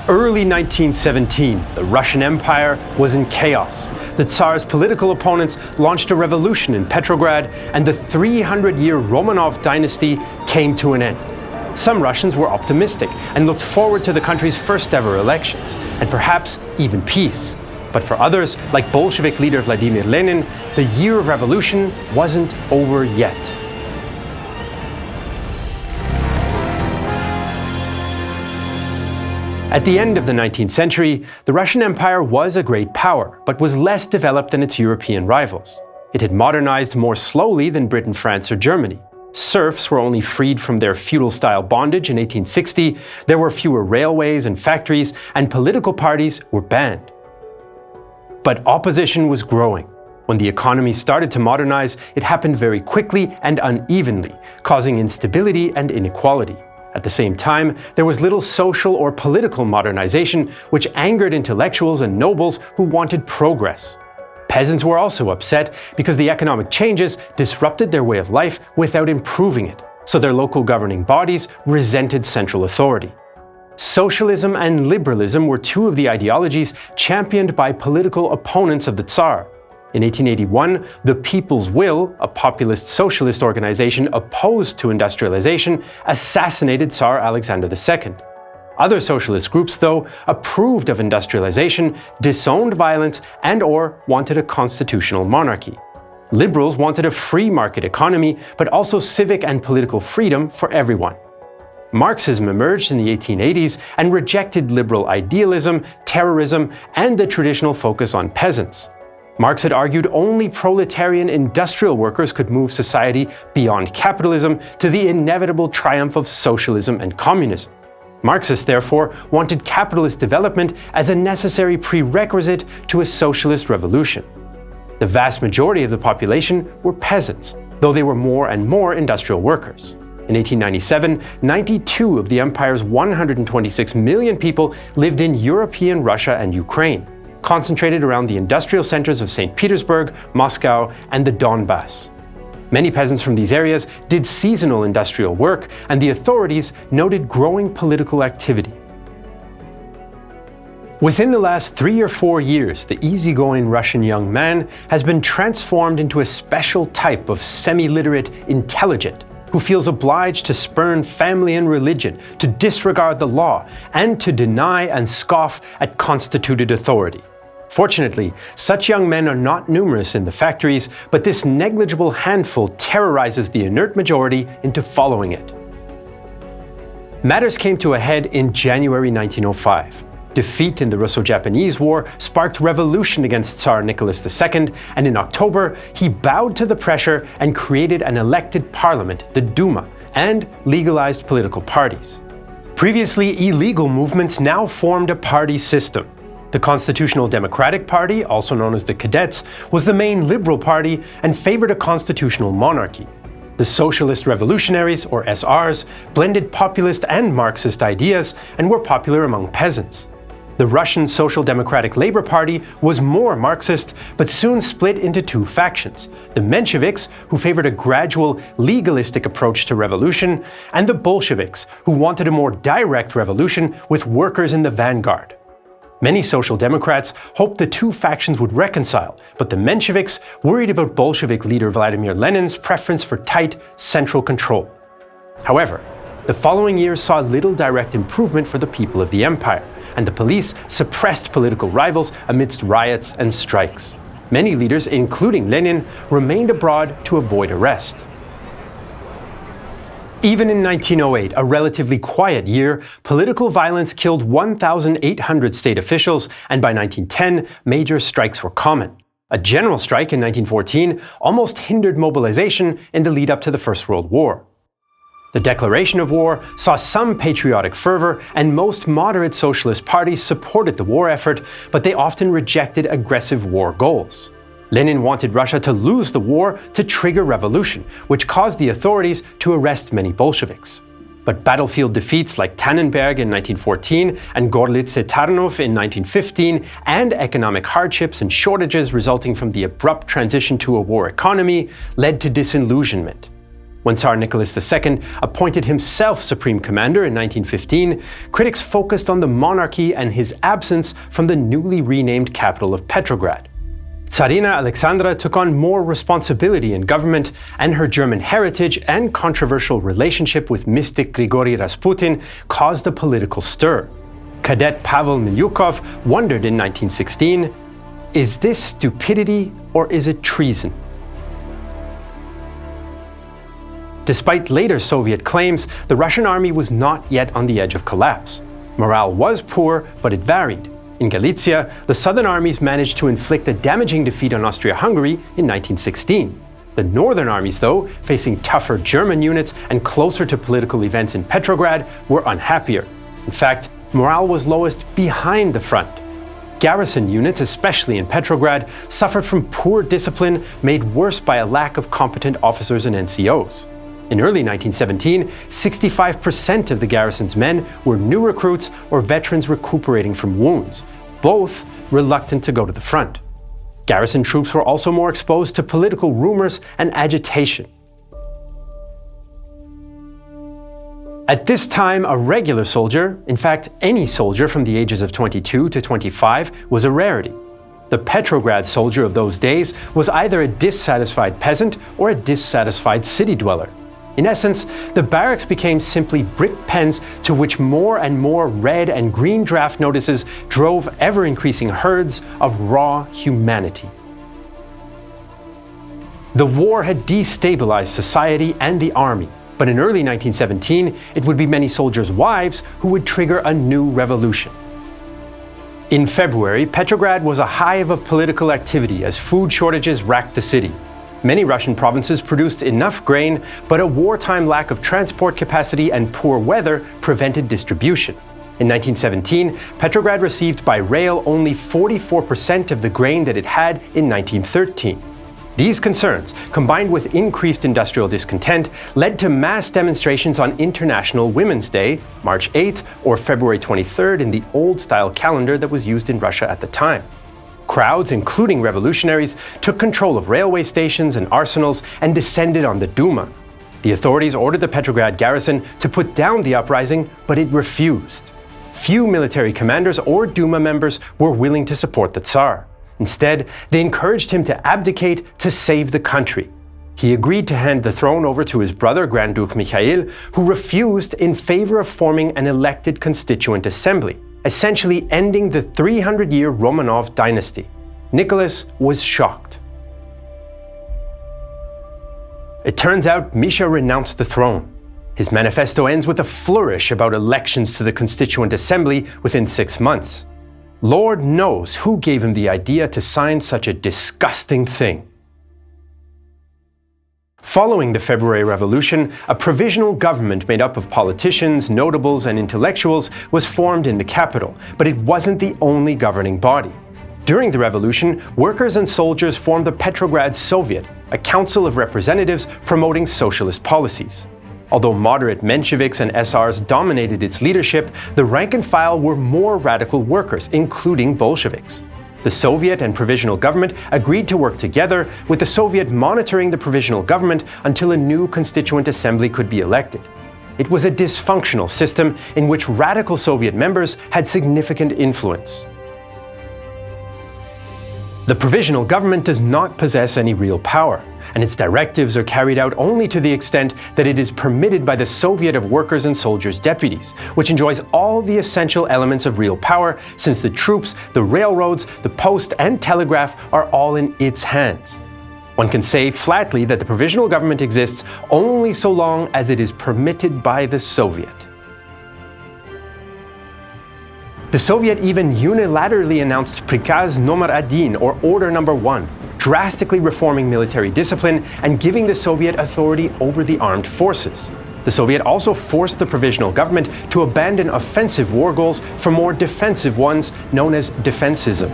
Early 1917, the Russian Empire was in chaos. The Tsar's political opponents launched a revolution in Petrograd, and the 300-year Romanov dynasty came to an end. Some Russians were optimistic and looked forward to the country's first-ever elections, and perhaps even peace. But for others, like Bolshevik leader Vladimir Lenin, the year of revolution wasn't over yet. At the end of the 19th century, the Russian Empire was a great power, but was less developed than its European rivals. It had modernized more slowly than Britain, France, or Germany. Serfs were only freed from their feudal-style bondage in 1860, there were fewer railways and factories, and political parties were banned. But opposition was growing. When the economy started to modernize, it happened very quickly and unevenly, causing instability and inequality. At the same time, there was little social or political modernization, which angered intellectuals and nobles who wanted progress. Peasants were also upset because the economic changes disrupted their way of life without improving it, so their local governing bodies resented central authority. Socialism and liberalism were two of the ideologies championed by political opponents of the Tsar. In 1881, the People's Will, a populist socialist organization opposed to industrialization, assassinated Tsar Alexander II. Other socialist groups, though, approved of industrialization, disowned violence, and/or wanted a constitutional monarchy. Liberals wanted a free market economy, but also civic and political freedom for everyone. Marxism emerged in the 1880s and rejected liberal idealism, terrorism, and the traditional focus on peasants. Marx had argued only proletarian industrial workers could move society beyond capitalism to the inevitable triumph of socialism and communism. Marxists, therefore, wanted capitalist development as a necessary prerequisite to a socialist revolution. The vast majority of the population were peasants, though they were more and more industrial workers. In 1897, 92 of the empire's 126 million people lived in European Russia and Ukraine, concentrated around the industrial centers of St. Petersburg, Moscow, and the Donbass. Many peasants from these areas did seasonal industrial work, and the authorities noted growing political activity. Within the last 3 or 4 years, the easygoing Russian young man has been transformed into a special type of semi-literate intelligent who feels obliged to spurn family and religion, to disregard the law, and to deny and scoff at constituted authority. Fortunately, such young men are not numerous in the factories, but this negligible handful terrorizes the inert majority into following it. Matters came to a head in January 1905. Defeat in the Russo-Japanese War sparked revolution against Tsar Nicholas II, and in October he bowed to the pressure and created an elected parliament, the Duma, and legalized political parties. Previously illegal movements now formed a party system. The Constitutional Democratic Party, also known as the Cadets, was the main liberal party and favored a constitutional monarchy. The Socialist Revolutionaries, or SRs, blended populist and Marxist ideas and were popular among peasants. The Russian Social Democratic Labour Party was more Marxist, but soon split into two factions: the Mensheviks, who favored a gradual, legalistic approach to revolution, and the Bolsheviks, who wanted a more direct revolution with workers in the vanguard. Many Social Democrats hoped the two factions would reconcile, but the Mensheviks worried about Bolshevik leader Vladimir Lenin's preference for tight, central control. However, the following years saw little direct improvement for the people of the empire, and the police suppressed political rivals amidst riots and strikes. Many leaders, including Lenin, remained abroad to avoid arrest. Even in 1908, a relatively quiet year, political violence killed 1,800 state officials, and by 1910, major strikes were common. A general strike in 1914 almost hindered mobilization in the lead-up to the First World War. The declaration of war saw some patriotic fervor, and most moderate socialist parties supported the war effort, but they often rejected aggressive war goals. Lenin wanted Russia to lose the war to trigger revolution, which caused the authorities to arrest many Bolsheviks. But battlefield defeats like Tannenberg in 1914 and Gorlice-Tarnów in 1915, and economic hardships and shortages resulting from the abrupt transition to a war economy, led to disillusionment. When Tsar Nicholas II appointed himself supreme commander in 1915, critics focused on the monarchy and his absence from the newly renamed capital of Petrograd. Tsarina Alexandra took on more responsibility in government, and her German heritage and controversial relationship with mystic Grigory Rasputin caused a political stir. Cadet Pavel Milyukov wondered in 1916, is this stupidity or is it treason? Despite later Soviet claims, the Russian army was not yet on the edge of collapse. Morale was poor, but it varied. In Galicia, the southern armies managed to inflict a damaging defeat on Austria-Hungary in 1916. The northern armies, though, facing tougher German units and closer to political events in Petrograd, were unhappier. In fact, morale was lowest behind the front. Garrison units, especially in Petrograd, suffered from poor discipline made worse by a lack of competent officers and NCOs. In early 1917, 65% of the garrison's men were new recruits or veterans recuperating from wounds, both reluctant to go to the front. Garrison troops were also more exposed to political rumors and agitation. At this time, a regular soldier, in fact any soldier from the ages of 22 to 25, was a rarity. The Petrograd soldier of those days was either a dissatisfied peasant or a dissatisfied city dweller. In essence, the barracks became simply brick pens to which more and more red and green draft notices drove ever-increasing herds of raw humanity. The war had destabilized society and the army, but in early 1917, it would be many soldiers' wives who would trigger a new revolution. In February, Petrograd was a hive of political activity as food shortages racked the city. Many Russian provinces produced enough grain, but a wartime lack of transport capacity and poor weather prevented distribution. In 1917, Petrograd received by rail only 44% of the grain that it had in 1913. These concerns, combined with increased industrial discontent, led to mass demonstrations on International Women's Day, March 8th or February 23rd in the old-style calendar that was used in Russia at the time. Crowds, including revolutionaries, took control of railway stations and arsenals and descended on the Duma. The authorities ordered the Petrograd garrison to put down the uprising, but it refused. Few military commanders or Duma members were willing to support the Tsar. Instead, they encouraged him to abdicate to save the country. He agreed to hand the throne over to his brother, Grand Duke Mikhail, who refused in favor of forming an elected constituent assembly, essentially ending the 300-year Romanov dynasty. Nicholas was shocked. It turns out Misha renounced the throne. His manifesto ends with a flourish about elections to the Constituent Assembly within 6 months. Lord knows who gave him the idea to sign such a disgusting thing. Following the February Revolution, a provisional government made up of politicians, notables, and intellectuals was formed in the capital, but it wasn't the only governing body. During the revolution, workers and soldiers formed the Petrograd Soviet, a council of representatives promoting socialist policies. Although moderate Mensheviks and SRs dominated its leadership, the rank and file were more radical workers, including Bolsheviks. The Soviet and provisional government agreed to work together, with the Soviet monitoring the provisional government until a new constituent assembly could be elected. It was a dysfunctional system in which radical Soviet members had significant influence. The provisional government does not possess any real power, and its directives are carried out only to the extent that it is permitted by the Soviet of Workers' and Soldiers' Deputies, which enjoys all the essential elements of real power, since the troops, the railroads, the post and telegraph are all in its hands. One can say flatly that the provisional government exists only so long as it is permitted by the Soviet. The Soviet even unilaterally announced Prikaz Nomer 1, or Order Number 1, drastically reforming military discipline and giving the Soviet authority over the armed forces. The Soviet also forced the provisional government to abandon offensive war goals for more defensive ones known as defensism.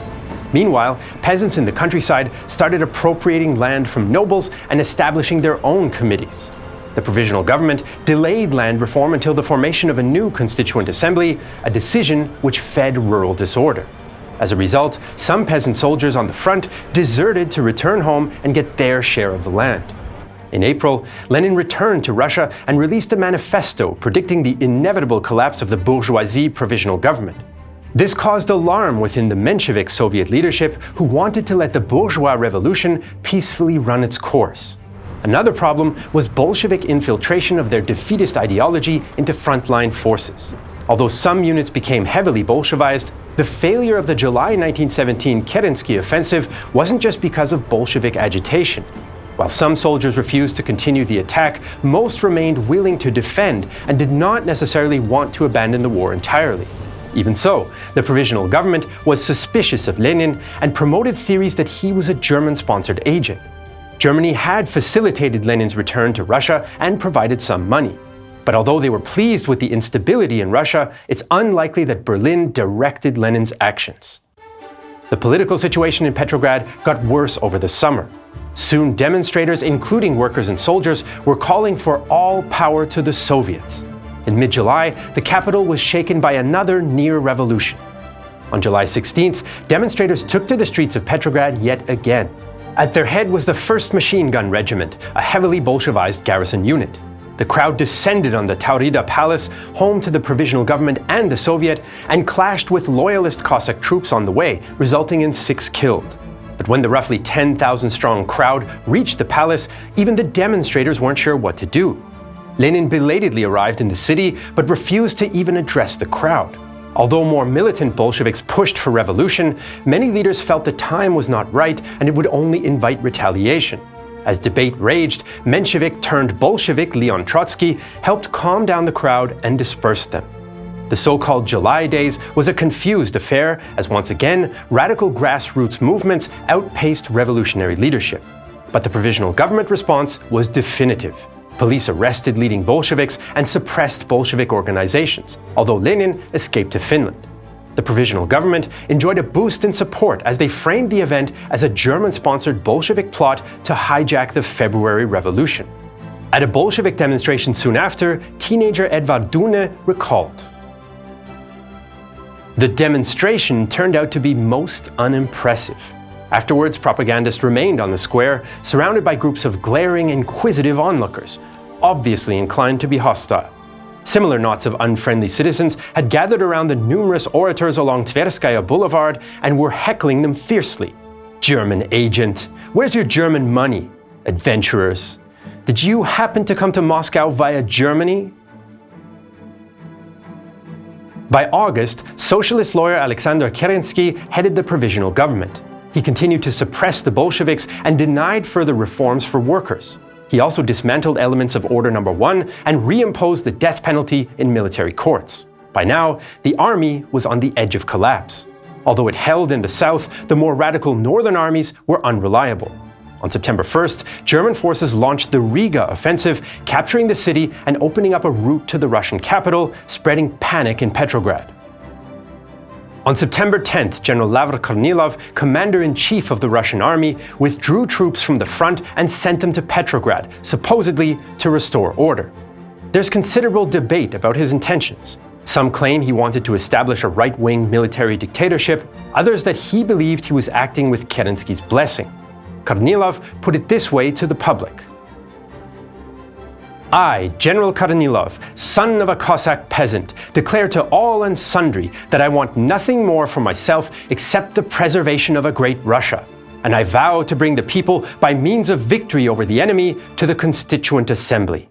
Meanwhile, peasants in the countryside started appropriating land from nobles and establishing their own committees. The provisional government delayed land reform until the formation of a new constituent assembly, a decision which fed rural disorder. As a result, some peasant soldiers on the front deserted to return home and get their share of the land. In April, Lenin returned to Russia and released a manifesto predicting the inevitable collapse of the bourgeoisie provisional government. This caused alarm within the Menshevik Soviet leadership, who wanted to let the bourgeois revolution peacefully run its course. Another problem was Bolshevik infiltration of their defeatist ideology into frontline forces. Although some units became heavily Bolshevized, the failure of the July 1917 Kerensky offensive wasn't just because of Bolshevik agitation. While some soldiers refused to continue the attack, most remained willing to defend and did not necessarily want to abandon the war entirely. Even so, the provisional government was suspicious of Lenin and promoted theories that he was a German-sponsored agent. Germany had facilitated Lenin's return to Russia and provided some money. But although they were pleased with the instability in Russia, it's unlikely that Berlin directed Lenin's actions. The political situation in Petrograd got worse over the summer. Soon demonstrators, including workers and soldiers, were calling for all power to the Soviets. In mid-July, the capital was shaken by another near revolution. On July 16th, demonstrators took to the streets of Petrograd yet again. At their head was the 1st Machine Gun Regiment, a heavily Bolshevized garrison unit. The crowd descended on the Taurida Palace, home to the provisional government and the Soviet, and clashed with loyalist Cossack troops on the way, resulting in 6 killed. But when the roughly 10,000-strong crowd reached the palace, even the demonstrators weren't sure what to do. Lenin belatedly arrived in the city, but refused to even address the crowd. Although more militant Bolsheviks pushed for revolution, many leaders felt the time was not right and it would only invite retaliation. As debate raged, Menshevik-turned-Bolshevik Leon Trotsky helped calm down the crowd and disperse them. The so-called July Days was a confused affair, as once again, radical grassroots movements outpaced revolutionary leadership. But the provisional government response was definitive. Police arrested leading Bolsheviks and suppressed Bolshevik organizations, although Lenin escaped to Finland. The provisional government enjoyed a boost in support as they framed the event as a German-sponsored Bolshevik plot to hijack the February Revolution. At a Bolshevik demonstration soon after, teenager Edvard Dune recalled, "The demonstration turned out to be most unimpressive. Afterwards, propagandists remained on the square, surrounded by groups of glaring, inquisitive onlookers, obviously inclined to be hostile. Similar knots of unfriendly citizens had gathered around the numerous orators along Tverskaya Boulevard and were heckling them fiercely. 'German agent! Where's your German money? Adventurers! Did you happen to come to Moscow via Germany?' By August, socialist lawyer Alexander Kerensky headed the provisional government. He continued to suppress the Bolsheviks and denied further reforms for workers. He also dismantled elements of Order No. 1 and reimposed the death penalty in military courts. By now, the army was on the edge of collapse. Although it held in the south, the more radical northern armies were unreliable. On September 1st, German forces launched the Riga offensive, capturing the city and opening up a route to the Russian capital, spreading panic in Petrograd. On September 10th, General Lavr Kornilov, commander-in-chief of the Russian army, withdrew troops from the front and sent them to Petrograd, supposedly to restore order. There's considerable debate about his intentions. Some claim he wanted to establish a right-wing military dictatorship, others that he believed he was acting with Kerensky's blessing. Kornilov put it this way to the public. "I, General Kornilov, son of a Cossack peasant, declare to all and sundry that I want nothing more for myself except the preservation of a great Russia, and I vow to bring the people, by means of victory over the enemy, to the Constituent Assembly."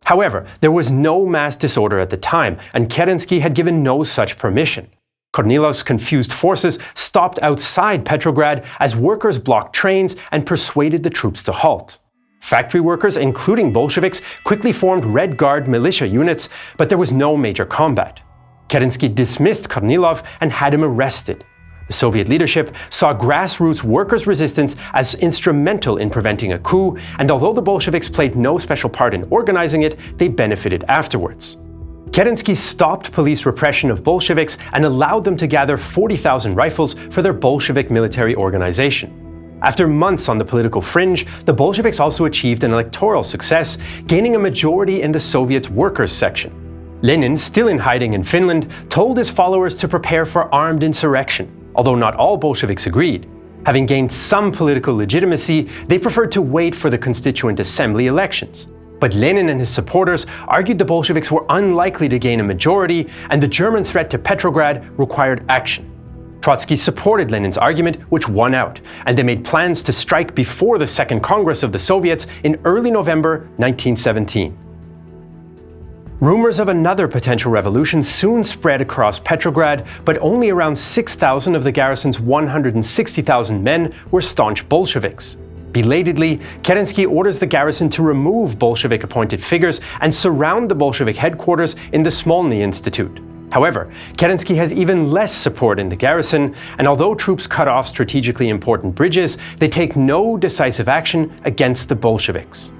However, there was no mass disorder at the time, and Kerensky had given no such permission. Kornilov's confused forces stopped outside Petrograd as workers blocked trains and persuaded the troops to halt. Factory workers, including Bolsheviks, quickly formed Red Guard militia units, but there was no major combat. Kerensky dismissed Kornilov and had him arrested. The Soviet leadership saw grassroots workers' resistance as instrumental in preventing a coup, and although the Bolsheviks played no special part in organizing it, they benefited afterwards. Kerensky stopped police repression of Bolsheviks and allowed them to gather 40,000 rifles for their Bolshevik military organization. After months on the political fringe, the Bolsheviks also achieved an electoral success, gaining a majority in the Soviet's workers' section. Lenin, still in hiding in Finland, told his followers to prepare for armed insurrection, although not all Bolsheviks agreed. Having gained some political legitimacy, they preferred to wait for the Constituent Assembly elections. But Lenin and his supporters argued the Bolsheviks were unlikely to gain a majority, and the German threat to Petrograd required action. Trotsky supported Lenin's argument, which won out, and they made plans to strike before the Second Congress of the Soviets in early November 1917. Rumors of another potential revolution soon spread across Petrograd, but only around 6,000 of the garrison's 160,000 men were staunch Bolsheviks. Belatedly, Kerensky orders the garrison to remove Bolshevik-appointed figures and surround the Bolshevik headquarters in the Smolny Institute. However, Kerensky has even less support in the garrison, and although troops cut off strategically important bridges, they take no decisive action against the Bolsheviks.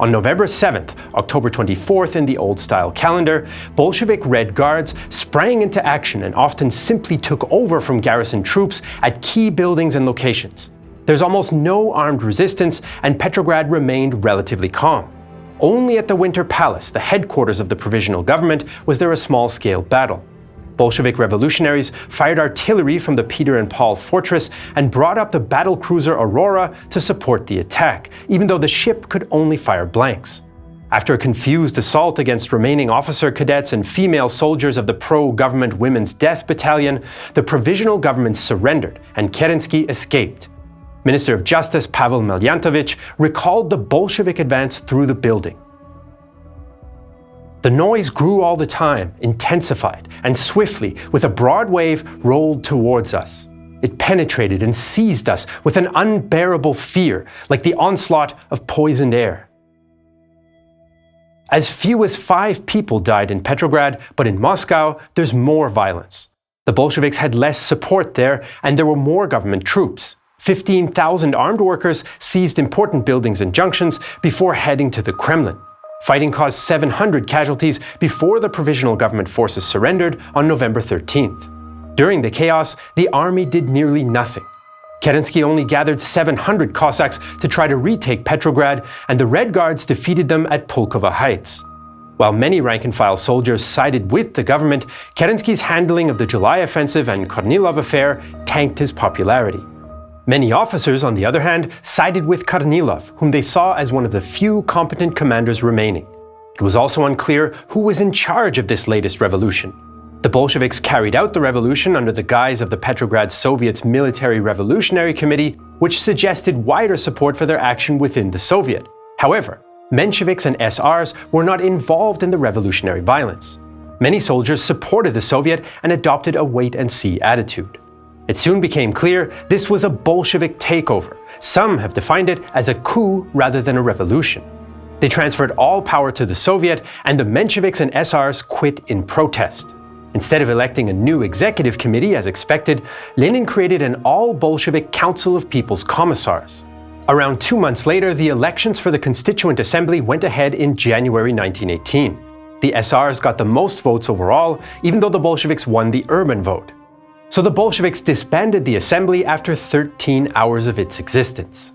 On November 7th, October 24th in the old-style calendar, Bolshevik Red Guards sprang into action and often simply took over from garrison troops at key buildings and locations. There's almost no armed resistance, and Petrograd remained relatively calm. Only at the Winter Palace, the headquarters of the provisional government, was there a small-scale battle. Bolshevik revolutionaries fired artillery from the Peter and Paul fortress and brought up the battlecruiser Aurora to support the attack, even though the ship could only fire blanks. After a confused assault against remaining officer cadets and female soldiers of the pro-government Women's Death Battalion, the provisional government surrendered and Kerensky escaped. Minister of Justice Pavel Melyantovich recalled the Bolshevik advance through the building. The noise grew all the time, intensified, and swiftly, with a broad wave, rolled towards us. It penetrated and seized us with an unbearable fear, like the onslaught of poisoned air. As few as 5 people died in Petrograd, but in Moscow, there's more violence. The Bolsheviks had less support there, and there were more government troops. 15,000 armed workers seized important buildings and junctions before heading to the Kremlin. Fighting caused 700 casualties before the provisional government forces surrendered on November 13th. During the chaos, the army did nearly nothing. Kerensky only gathered 700 Cossacks to try to retake Petrograd, and the Red Guards defeated them at Pulkovo Heights. While many rank-and-file soldiers sided with the government, Kerensky's handling of the July offensive and Kornilov affair tanked his popularity. Many officers, on the other hand, sided with Kornilov, whom they saw as one of the few competent commanders remaining. It was also unclear who was in charge of this latest revolution. The Bolsheviks carried out the revolution under the guise of the Petrograd Soviet's Military Revolutionary Committee, which suggested wider support for their action within the Soviet. However, Mensheviks and SRs were not involved in the revolutionary violence. Many soldiers supported the Soviet and adopted a wait-and-see attitude. It soon became clear this was a Bolshevik takeover. Some have defined it as a coup rather than a revolution. They transferred all power to the Soviet, and the Mensheviks and SRs quit in protest. Instead of electing a new executive committee as expected, Lenin created an all-Bolshevik Council of People's Commissars. Around 2 months later, the elections for the Constituent Assembly went ahead in January 1918. The SRs got the most votes overall, even though the Bolsheviks won the urban vote. So the Bolsheviks disbanded the assembly after 13 hours of its existence.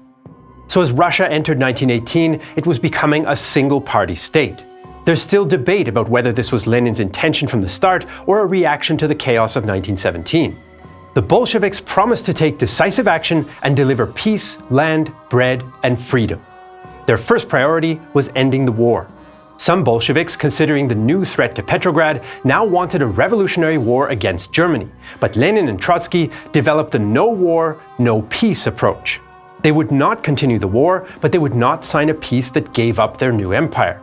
So as Russia entered 1918, it was becoming a single-party state. There's still debate about whether this was Lenin's intention from the start or a reaction to the chaos of 1917. The Bolsheviks promised to take decisive action and deliver peace, land, bread, and freedom. Their first priority was ending the war. Some Bolsheviks, considering the new threat to Petrograd, now wanted a revolutionary war against Germany, but Lenin and Trotsky developed the no war, no peace approach. They would not continue the war, but they would not sign a peace that gave up their new empire.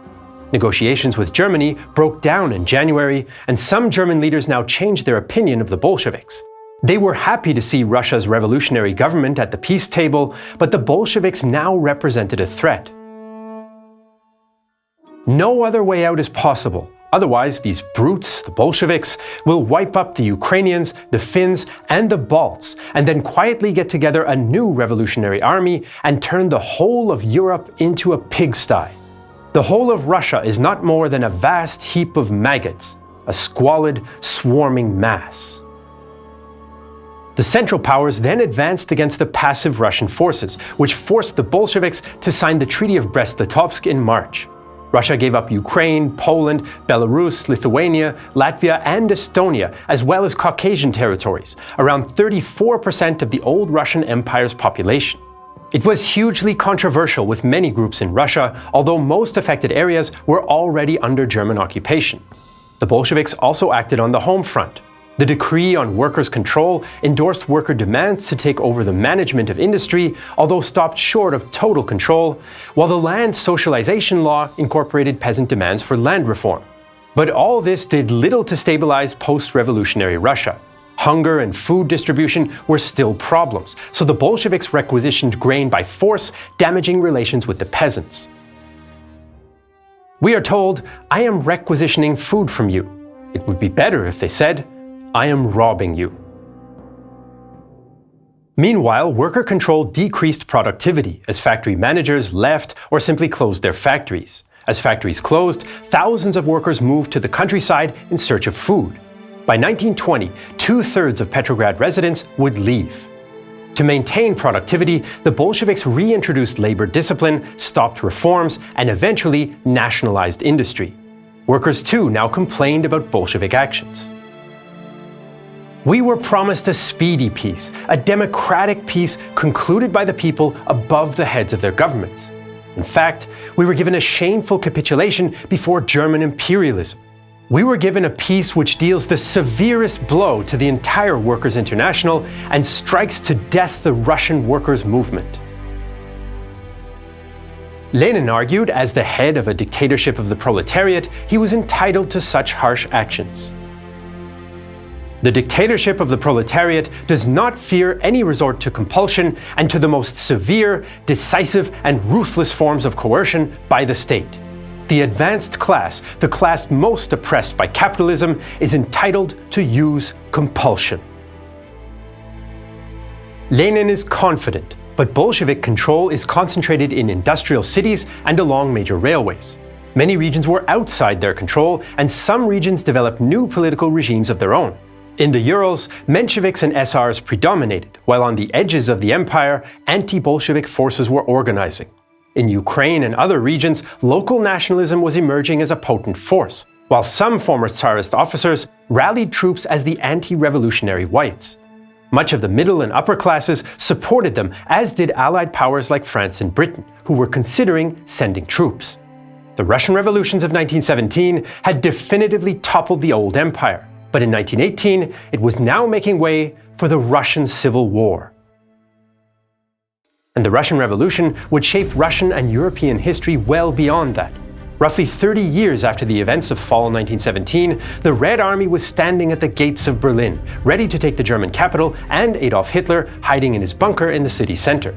Negotiations with Germany broke down in January, and some German leaders now changed their opinion of the Bolsheviks. They were happy to see Russia's revolutionary government at the peace table, but the Bolsheviks now represented a threat. No other way out is possible. Otherwise, these brutes, the Bolsheviks, will wipe up the Ukrainians, the Finns, and the Balts, and then quietly get together a new revolutionary army and turn the whole of Europe into a pigsty. The whole of Russia is not more than a vast heap of maggots, a squalid, swarming mass. The Central Powers then advanced against the passive Russian forces, which forced the Bolsheviks to sign the Treaty of Brest-Litovsk in March. Russia gave up Ukraine, Poland, Belarus, Lithuania, Latvia, and Estonia, as well as Caucasian territories, around 34% of the old Russian Empire's population. It was hugely controversial with many groups in Russia, although most affected areas were already under German occupation. The Bolsheviks also acted on the home front. The decree on workers' control endorsed worker demands to take over the management of industry, although stopped short of total control, while the land socialization law incorporated peasant demands for land reform. But all this did little to stabilize post-revolutionary Russia. Hunger and food distribution were still problems, so the Bolsheviks requisitioned grain by force, damaging relations with the peasants. We are told, "I am requisitioning food from you." It would be better if they said, "I am robbing you." Meanwhile, worker control decreased productivity as factory managers left or simply closed their factories. As factories closed, thousands of workers moved to the countryside in search of food. By 1920, 2/3 of Petrograd residents would leave. To maintain productivity, the Bolsheviks reintroduced labor discipline, stopped reforms, and eventually nationalized industry. Workers too now complained about Bolshevik actions. We were promised a speedy peace, a democratic peace concluded by the people above the heads of their governments. In fact, we were given a shameful capitulation before German imperialism. We were given a peace which deals the severest blow to the entire Workers' International and strikes to death the Russian workers' movement. Lenin argued, as the head of a dictatorship of the proletariat, he was entitled to such harsh actions. The dictatorship of the proletariat does not fear any resort to compulsion and to the most severe, decisive, and ruthless forms of coercion by the state. The advanced class, the class most oppressed by capitalism, is entitled to use compulsion. Lenin is confident, but Bolshevik control is concentrated in industrial cities and along major railways. Many regions were outside their control, and some regions developed new political regimes of their own. In the Urals, Mensheviks and SRs predominated, while on the edges of the empire, anti-Bolshevik forces were organizing. In Ukraine and other regions, local nationalism was emerging as a potent force, while some former Tsarist officers rallied troops as the anti-revolutionary whites. Much of the middle and upper classes supported them, as did Allied powers like France and Britain, who were considering sending troops. The Russian revolutions of 1917 had definitively toppled the old empire, but in 1918 it was now making way for the Russian Civil War. And the Russian Revolution would shape Russian and European history well beyond that. Roughly 30 years after the events of fall 1917, the Red Army was standing at the gates of Berlin, ready to take the German capital, and Adolf Hitler hiding in his bunker in the city center.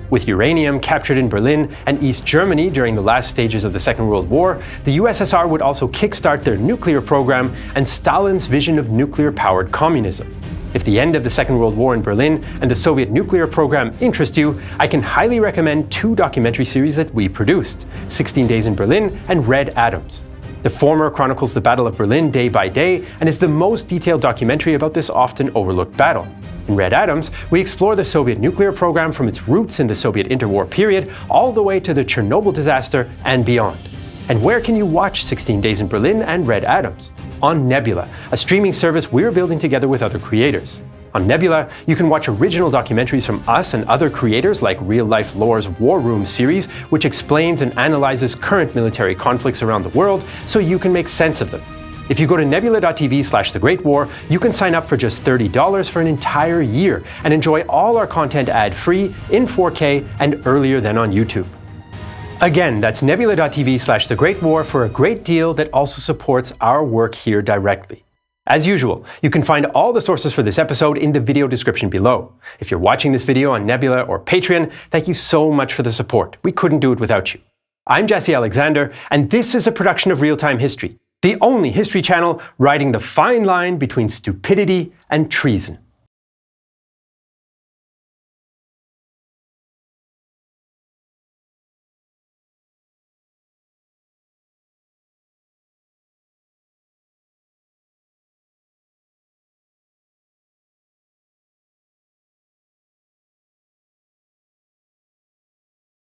With uranium captured in Berlin and East Germany during the last stages of the Second World War, the USSR would also kickstart their nuclear program and Stalin's vision of nuclear-powered communism. If the end of the Second World War in Berlin and the Soviet nuclear program interest you, I can highly recommend two documentary series that we produced, 16 Days in Berlin and Red Atoms. The former chronicles the Battle of Berlin day by day and is the most detailed documentary about this often overlooked battle. In Red Atoms, we explore the Soviet nuclear program from its roots in the Soviet interwar period all the way to the Chernobyl disaster and beyond. And where can you watch 16 Days in Berlin and Red Atoms? On Nebula, a streaming service we're building together with other creators. On Nebula, you can watch original documentaries from us and other creators like Real Life Lore's War Room series, which explains and analyzes current military conflicts around the world so you can make sense of them. If you go to nebula.tv/The Great War, you can sign up for just $30 for an entire year and enjoy all our content ad-free, in 4K, and earlier than on YouTube. Again, that's nebula.tv/The Great War for a great deal that also supports our work here directly. As usual, you can find all the sources for this episode in the video description below. If you're watching this video on Nebula or Patreon, thank you so much for the support. We couldn't do it without you. I'm Jesse Alexander, and this is a production of Real Time History, the only history channel riding the fine line between stupidity and treason.